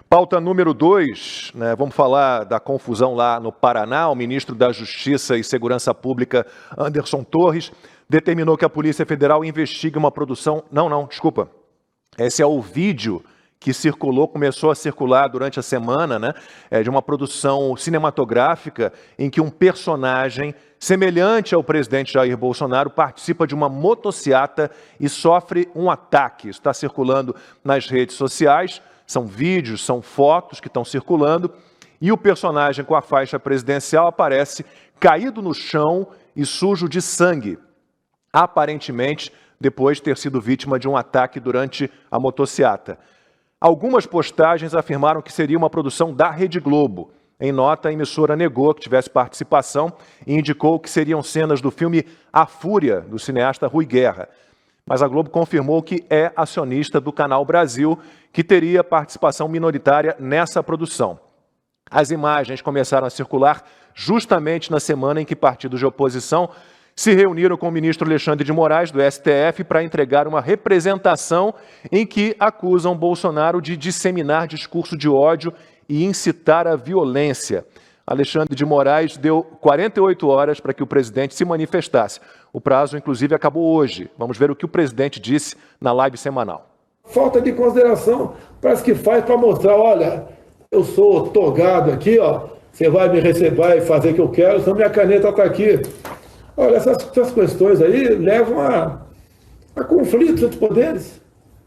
Pauta número 2, né, vamos falar da confusão lá no Paraná. O ministro da Justiça e Segurança Pública, Anderson Torres, determinou que a Polícia Federal investigue uma produção... Desculpa. Esse é o vídeo que começou a circular durante a semana, né, de uma produção cinematográfica em que um personagem semelhante ao presidente Jair Bolsonaro participa de uma motociata e sofre um ataque. Isso está circulando nas redes sociais. São vídeos, são fotos que estão circulando, e o personagem com a faixa presidencial aparece caído no chão e sujo de sangue, aparentemente depois de ter sido vítima de um ataque durante a motociata. Algumas postagens afirmaram que seria uma produção da Rede Globo. Em nota, a emissora negou que tivesse participação e indicou que seriam cenas do filme A Fúria, do cineasta Rui Guerra. Mas a Globo confirmou que é acionista do Canal Brasil, que teria participação minoritária nessa produção. As imagens começaram a circular justamente na semana em que partidos de oposição se reuniram com o ministro Alexandre de Moraes, do STF, para entregar uma representação em que acusam Bolsonaro de disseminar discurso de ódio e incitar a violência. Alexandre de Moraes deu 48 horas para que o presidente se manifestasse. O prazo, inclusive, acabou hoje. Vamos ver o que o presidente disse na live semanal. Falta de consideração, parece que faz para mostrar, olha, eu sou togado aqui, ó, você vai me receber e fazer o que eu quero, senão minha caneta está aqui. Olha, essas questões aí levam a conflitos entre poderes.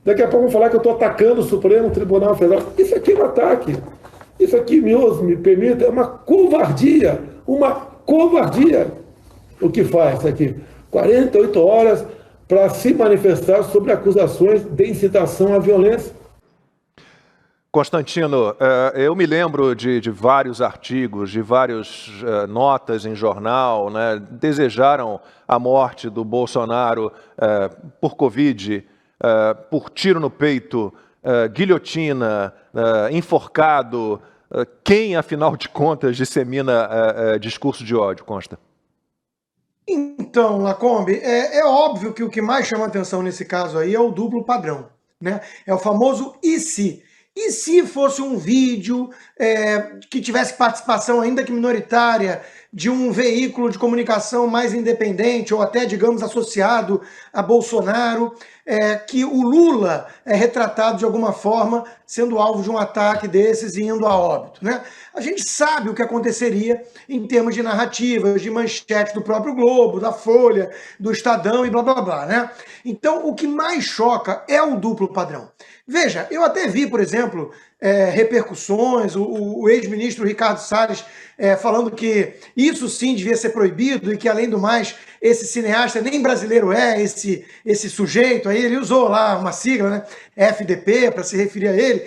Daqui a pouco vão falar que eu estou atacando o Supremo Tribunal Federal. Isso aqui é um ataque. Isso aqui, me permita, é uma covardia. Uma covardia. O que faz aqui? 48 horas para se manifestar sobre acusações de incitação à violência. Constantino, eu me lembro de vários artigos, de várias notas em jornal, né, desejaram a morte do Bolsonaro por Covid, por tiro no peito, guilhotina, enforcado. Quem, afinal de contas, dissemina discurso de ódio, Consta? Então, Lacombe, é óbvio que o que mais chama atenção nesse caso aí é o duplo padrão, né? É o famoso e se. E se fosse um vídeo que tivesse participação, ainda que minoritária, de um veículo de comunicação mais independente, ou até, digamos, associado a Bolsonaro, que o Lula é retratado de alguma forma sendo alvo de um ataque desses e indo a óbito, né? A gente sabe o que aconteceria em termos de narrativas, de manchete do próprio Globo, da Folha, do Estadão e blá blá blá, né? Então, o que mais choca é o duplo padrão. Veja, eu até vi, por exemplo, repercussões, o ex-ministro Ricardo Salles falando que isso sim devia ser proibido e que, além do mais, esse cineasta nem brasileiro esse sujeito aí, ele usou lá uma sigla, né, FDP, para se referir a ele.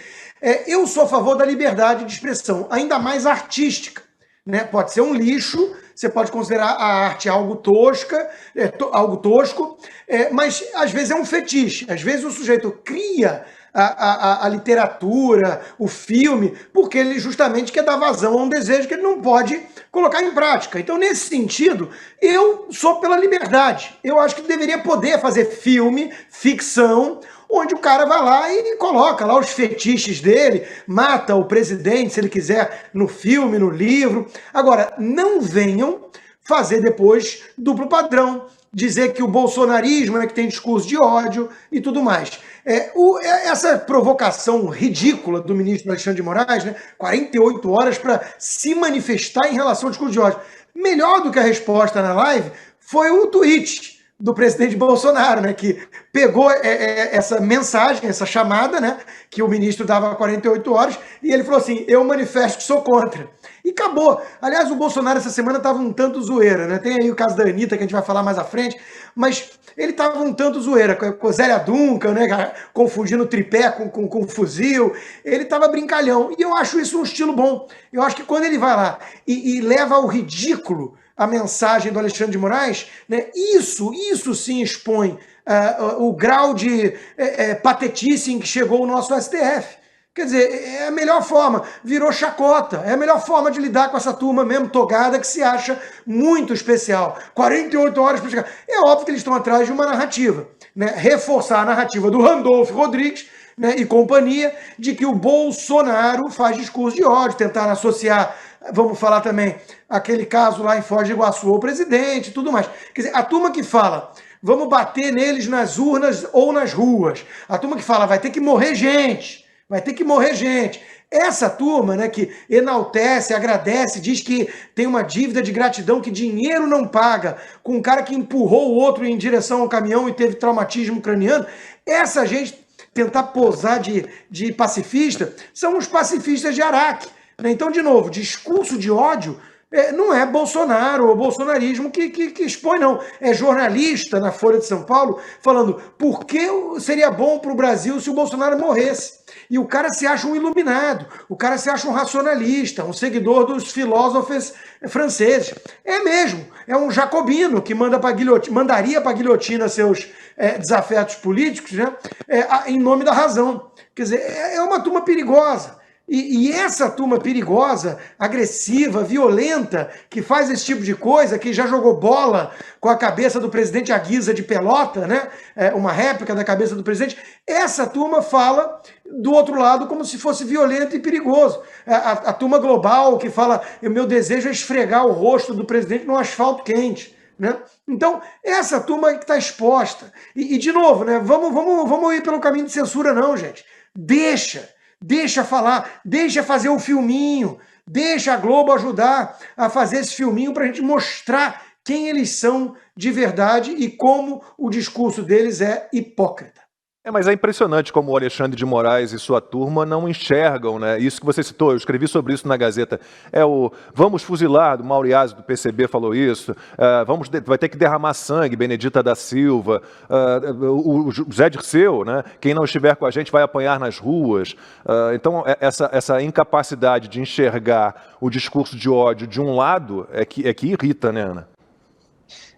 Eu sou a favor da liberdade de expressão, ainda mais artística, né? Pode ser um lixo, você pode considerar a arte algo tosca, algo tosco, mas às vezes é um fetiche, às vezes o sujeito cria a literatura, o filme, porque ele justamente quer dar vazão a um desejo que ele não pode colocar em prática. Então, nesse sentido, eu sou pela liberdade. Eu acho que deveria poder fazer filme, ficção, onde o cara vai lá e coloca lá os fetiches dele, mata o presidente, se ele quiser, no filme, no livro. Agora, não venham fazer depois duplo padrão, dizer que o bolsonarismo é que tem discurso de ódio e tudo mais. Essa provocação ridícula do ministro Alexandre de Moraes, né, 48 horas para se manifestar em relação ao discurso de ódio. Melhor do que a resposta na live foi o tweet do presidente Bolsonaro, né, que pegou essa mensagem, essa chamada, né, que o ministro dava há 48 horas, e ele falou assim, eu manifesto que sou contra. E acabou. Aliás, o Bolsonaro essa semana estava um tanto zoeira, né? Tem aí o caso da Anitta, que a gente vai falar mais à frente, mas ele estava um tanto zoeira, com a Zélia Duncan, né, confundindo tripé com fuzil, ele estava brincalhão, e eu acho isso um estilo bom. Eu acho que quando ele vai lá e leva ao ridículo a mensagem do Alexandre de Moraes, né, isso sim expõe o grau de patetice em que chegou o nosso STF. Quer dizer, é a melhor forma, virou chacota, é a melhor forma de lidar com essa turma mesmo togada que se acha muito especial. 48 horas para chegar. É óbvio que eles estão atrás de uma narrativa, né? Reforçar a narrativa do Randolfo Rodrigues, né, e companhia, de que o Bolsonaro faz discurso de ódio, tentaram associar, vamos falar também, aquele caso lá em Foz do Iguaçu ao presidente e tudo mais. Quer dizer, a turma que fala, vamos bater neles nas urnas ou nas ruas, a turma que fala, vai ter que morrer gente, vai ter que morrer gente. Essa turma, né, que enaltece, agradece, diz que tem uma dívida de gratidão que dinheiro não paga, com um cara que empurrou o outro em direção ao caminhão e teve traumatismo craniano, essa gente tentar posar de pacifista, são os pacifistas de Araque. Né? Então, de novo, discurso de ódio não é Bolsonaro ou bolsonarismo que expõe, não. É jornalista na Folha de São Paulo falando por que seria bom para o Brasil se o Bolsonaro morresse. E o cara se acha um iluminado, o cara se acha um racionalista, um seguidor dos filósofos franceses. É mesmo, é um jacobino que mandaria para a guilhotina seus desafetos políticos, né, em nome da razão. Quer dizer, é uma turma perigosa. E essa turma perigosa, agressiva, violenta, que faz esse tipo de coisa, que já jogou bola com a cabeça do presidente à guisa de pelota, né? Uma réplica da cabeça do presidente, essa turma fala do outro lado como se fosse violento e perigoso. A turma global que fala, o meu desejo é esfregar o rosto do presidente num asfalto quente. Né? Então, essa turma que está exposta. E, de novo, né? Vamos ir pelo caminho de censura, não, gente. Deixa falar, deixa fazer o filminho, deixa a Globo ajudar a fazer esse filminho para a gente mostrar quem eles são de verdade e como o discurso deles é hipócrita. Mas é impressionante como o Alexandre de Moraes e sua turma não enxergam, né? Isso que você citou, eu escrevi sobre isso na Gazeta. Vamos fuzilar, do Mauriase do PCB falou isso, vai ter que derramar sangue, Benedita da Silva, o Zé Dirceu, né? Quem não estiver com a gente vai apanhar nas ruas. Então, essa incapacidade de enxergar o discurso de ódio de um lado é que irrita, né, Ana?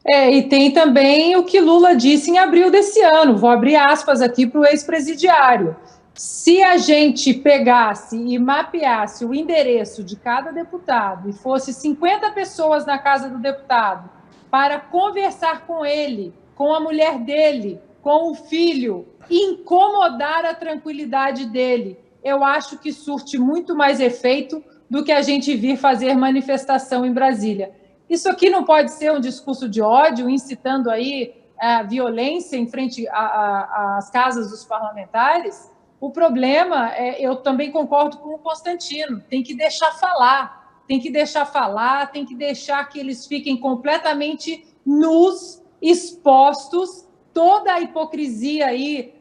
E tem também o que Lula disse em abril desse ano, vou abrir aspas aqui para o ex-presidiário. Se a gente pegasse e mapeasse o endereço de cada deputado e fosse 50 pessoas na casa do deputado para conversar com ele, com a mulher dele, com o filho, incomodar a tranquilidade dele, eu acho que surte muito mais efeito do que a gente vir fazer manifestação em Brasília. Isso aqui não pode ser um discurso de ódio, incitando aí a violência em frente às casas dos parlamentares? O problema, eu também concordo com o Constantino, tem que deixar falar, tem que deixar que eles fiquem completamente nus, expostos, toda a hipocrisia aí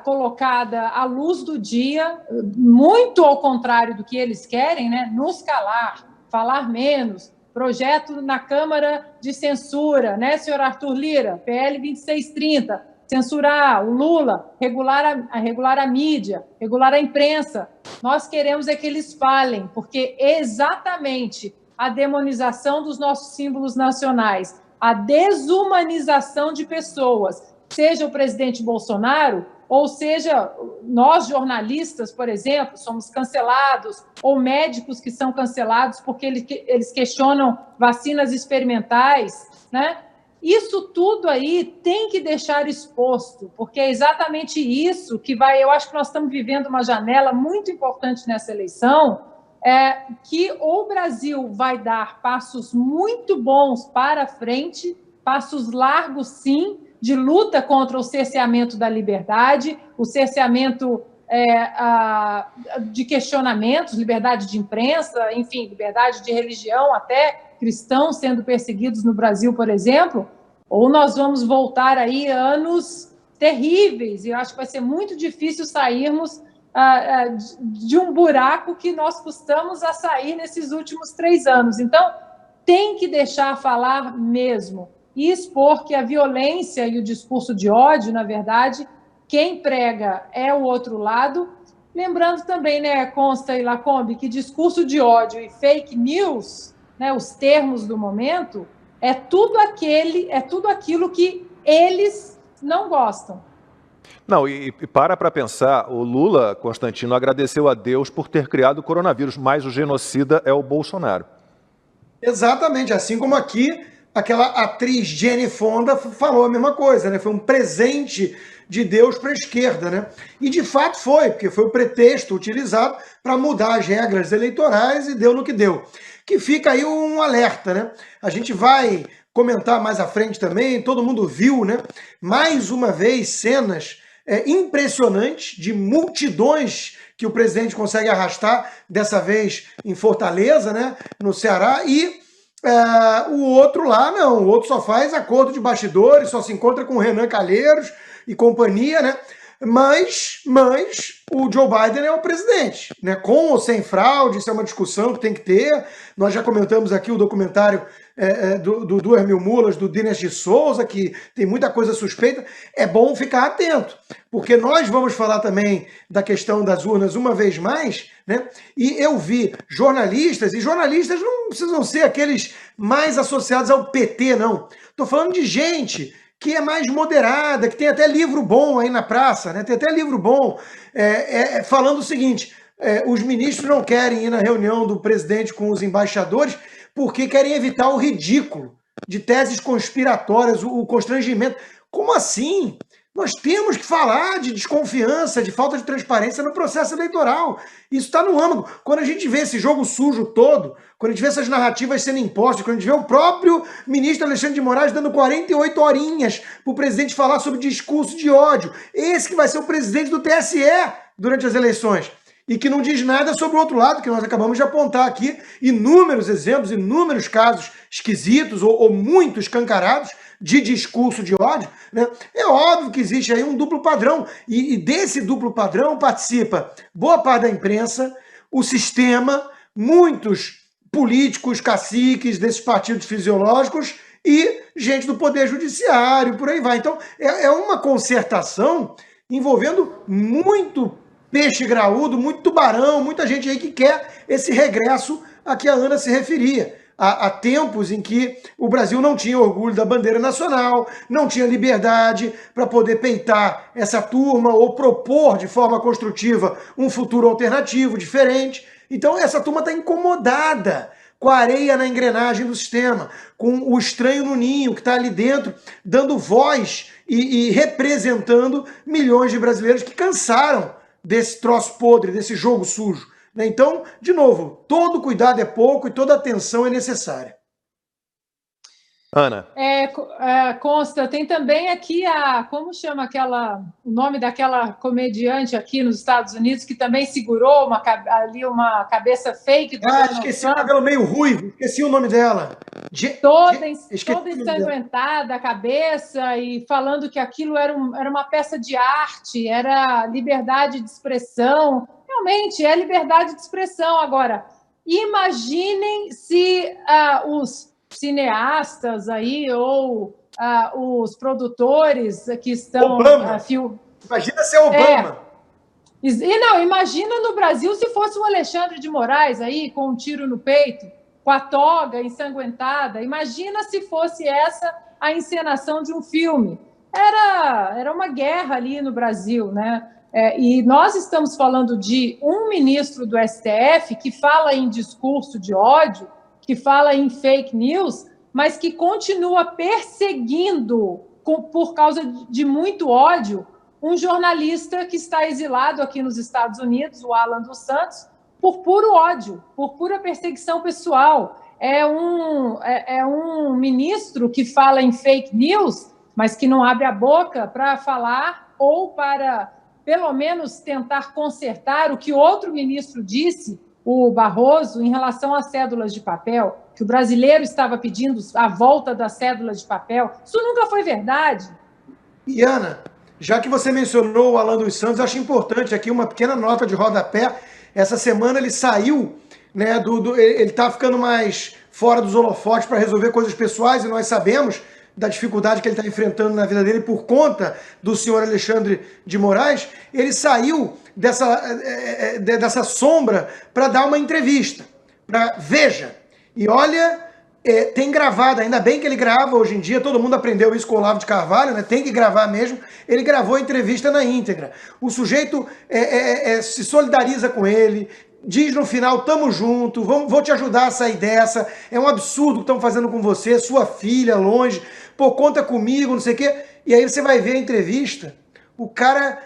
colocada à luz do dia, muito ao contrário do que eles querem, né? Nos calar, falar menos. Projeto na Câmara de censura, né, senhor Arthur Lira? PL 2630, censurar o Lula, regular a mídia, regular a imprensa. Nós queremos que eles falem, porque exatamente a demonização dos nossos símbolos nacionais, a desumanização de pessoas, seja o presidente Bolsonaro, ou seja, nós jornalistas, por exemplo, somos cancelados, ou médicos que são cancelados porque eles questionam vacinas experimentais, né? Isso tudo aí tem que deixar exposto, porque é exatamente isso que vai... Eu acho que nós estamos vivendo uma janela muito importante nessa eleição, que o Brasil vai dar passos muito bons para frente, passos largos, sim, de luta contra o cerceamento da liberdade, o cerceamento de questionamentos, liberdade de imprensa, enfim, liberdade de religião, até cristãos sendo perseguidos no Brasil, por exemplo, ou nós vamos voltar aí anos terríveis, e eu acho que vai ser muito difícil sairmos de um buraco que nós custamos a sair nesses últimos 3 anos. Então, tem que deixar falar mesmo, e expor que a violência e o discurso de ódio, na verdade, quem prega é o outro lado. Lembrando também, né, Consta e Lacombe, que discurso de ódio e fake news, né, os termos do momento, é tudo aquilo que eles não gostam. Não, e para pensar, o Lula, Constantino, agradeceu a Deus por ter criado o coronavírus, mas o genocida é o Bolsonaro. Exatamente, assim como aqui aquela atriz Jane Fonda falou a mesma coisa, né? Foi um presente de Deus para a esquerda, né? E de fato foi, porque foi o pretexto utilizado para mudar as regras eleitorais e deu no que deu. Que fica aí um alerta, né? A gente vai comentar mais à frente também, todo mundo viu, né? Mais uma vez, cenas impressionantes de multidões que o presidente consegue arrastar, dessa vez em Fortaleza, né? No Ceará, e o outro lá, não, o outro só faz acordo de bastidores, só se encontra com o Renan Calheiros e companhia, né? Mas o Joe Biden é o presidente, né? Com ou sem fraude, isso é uma discussão que tem que ter. Nós já comentamos aqui o documentário do 2.000 Mulas, do Dinesh de Souza, que tem muita coisa suspeita. É bom ficar atento, porque nós vamos falar também da questão das urnas uma vez mais, né? E eu vi jornalistas, e jornalistas não precisam ser aqueles mais associados ao PT, não. Estou falando de gente que é mais moderada, que tem até livro bom aí na praça, né? Tem até livro bom falando o seguinte: os ministros não querem ir na reunião do presidente com os embaixadores porque querem evitar o ridículo de teses conspiratórias, o constrangimento. Como assim? Nós temos que falar de desconfiança, de falta de transparência no processo eleitoral. Isso está no âmago. Quando a gente vê esse jogo sujo todo, quando a gente vê essas narrativas sendo impostas, quando a gente vê o próprio ministro Alexandre de Moraes dando 48 horinhas para o presidente falar sobre discurso de ódio, esse que vai ser o presidente do TSE durante as eleições, e que não diz nada sobre o outro lado, que nós acabamos de apontar aqui inúmeros exemplos, inúmeros casos esquisitos ou muito escancarados de discurso de ódio, né? É óbvio que existe aí um duplo padrão, e desse duplo padrão participa boa parte da imprensa, o sistema, muitos políticos, caciques desses partidos fisiológicos e gente do Poder Judiciário, por aí vai. Então, é uma concertação envolvendo muito peixe graúdo, muito tubarão, muita gente aí que quer esse regresso a que a Ana se referia. Há tempos em que o Brasil não tinha orgulho da bandeira nacional, não tinha liberdade para poder peitar essa turma ou propor de forma construtiva um futuro alternativo, diferente. Então essa turma está incomodada com a areia na engrenagem do sistema, com o estranho no ninho que está ali dentro, dando voz e representando milhões de brasileiros que cansaram desse troço podre, desse jogo sujo. Então, de novo, todo cuidado é pouco e toda atenção é necessária. Ana. Consta, tem também aqui como chama o nome daquela comediante aqui nos Estados Unidos que também segurou uma cabeça fake do Donald esqueci Trump. O cabelo meio ruivo, esqueci o nome dela. Toda ensanguentada a cabeça e falando que aquilo era uma peça de arte, era liberdade de expressão. Realmente, é liberdade de expressão. Agora, imaginem se os cineastas aí ou os produtores que estão... Imagina ser Obama. Imagina no Brasil se fosse o Alexandre de Moraes aí com um tiro no peito, com a toga ensanguentada. Imagina se fosse essa a encenação de um filme. Era uma guerra ali no Brasil, né? E nós estamos falando de um ministro do STF que fala em discurso de ódio, que fala em fake news, mas que continua perseguindo, por causa de muito ódio, um jornalista que está exilado aqui nos Estados Unidos, o Alan dos Santos, por puro ódio, por pura perseguição pessoal. É um ministro que fala em fake news, mas que não abre a boca para falar ou para, pelo menos, tentar consertar o que outro ministro disse, o Barroso, em relação às cédulas de papel, que o brasileiro estava pedindo a volta das cédulas de papel. Isso nunca foi verdade. E, Ana, já que você mencionou o Alan dos Santos, eu acho importante aqui uma pequena nota de rodapé. Essa semana ele saiu, né, ele está ficando mais fora dos holofotes para resolver coisas pessoais, e nós sabemos da dificuldade que ele está enfrentando na vida dele por conta do senhor Alexandre de Moraes. Ele saiu dessa sombra para dar uma entrevista para Veja. E olha, tem gravado, ainda bem que ele grava hoje em dia, todo mundo aprendeu isso com o Olavo de Carvalho, né? Tem que gravar mesmo. Ele gravou a entrevista na íntegra. O sujeito se solidariza com ele, diz no final, tamo junto, vou te ajudar a sair dessa, é um absurdo o que estão fazendo com você, sua filha longe, pô, conta comigo, não sei o quê. E aí você vai ver a entrevista, o cara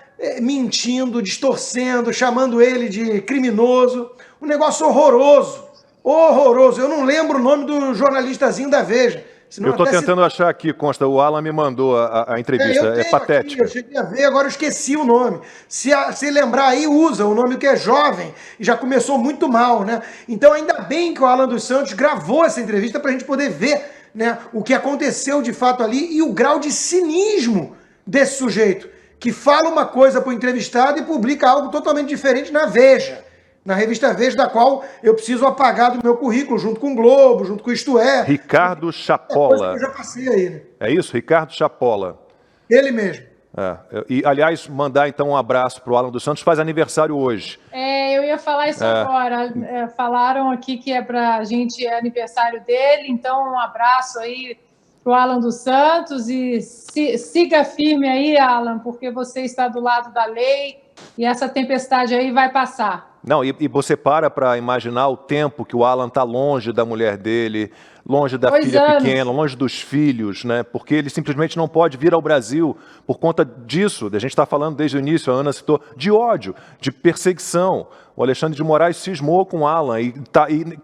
mentindo, distorcendo, chamando ele de criminoso, um negócio horroroso, horroroso. Eu não lembro o nome do jornalistazinho da Veja. Eu estou tentando achar aqui, consta, o Alan me mandou a entrevista, é patética. Aqui, eu cheguei a ver, agora eu esqueci o nome. Se lembrar aí, usa o nome que é jovem, e já começou muito mal, né? Então ainda bem que o Alan dos Santos gravou essa entrevista para a gente poder ver, né, o que aconteceu de fato ali e o grau de cinismo desse sujeito, que fala uma coisa para o entrevistado e publica algo totalmente diferente na Veja. Na revista Veja, da qual eu preciso apagar do meu currículo, junto com o Globo, junto com o Isto É. Ricardo Chapola. Coisa que eu já passei aí, né? É isso? Ricardo Chapola. Ele mesmo. E, aliás, mandar então um abraço para o Alan dos Santos, faz aniversário hoje. Eu ia falar isso agora. Falaram aqui que é para a gente, é aniversário dele, então um abraço aí para o Alan dos Santos e siga firme aí, Alan, porque você está do lado da lei e essa tempestade aí vai passar. Não, e você para imaginar o tempo que o Alan está longe da mulher dele, longe da filha pequena, longe dos filhos, né? Porque ele simplesmente não pode vir ao Brasil por conta disso. A gente está falando desde o início, a Ana citou, de ódio, de perseguição. O Alexandre de Moraes cismou com o Alan e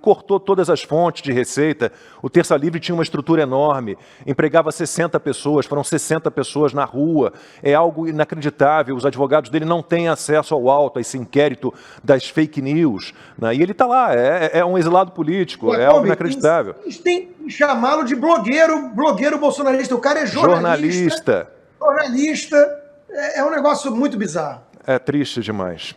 cortou todas as fontes de receita. O Terça Livre tinha uma estrutura enorme, empregava 60 pessoas, foram 60 pessoas na rua. É algo inacreditável, os advogados dele não têm acesso ao auto, a esse inquérito das fake news, né? E ele está lá, é um exilado político, é algo inacreditável. A gente tem que chamá-lo de blogueiro bolsonarista. O cara é jornalista. É um negócio muito bizarro. É triste demais.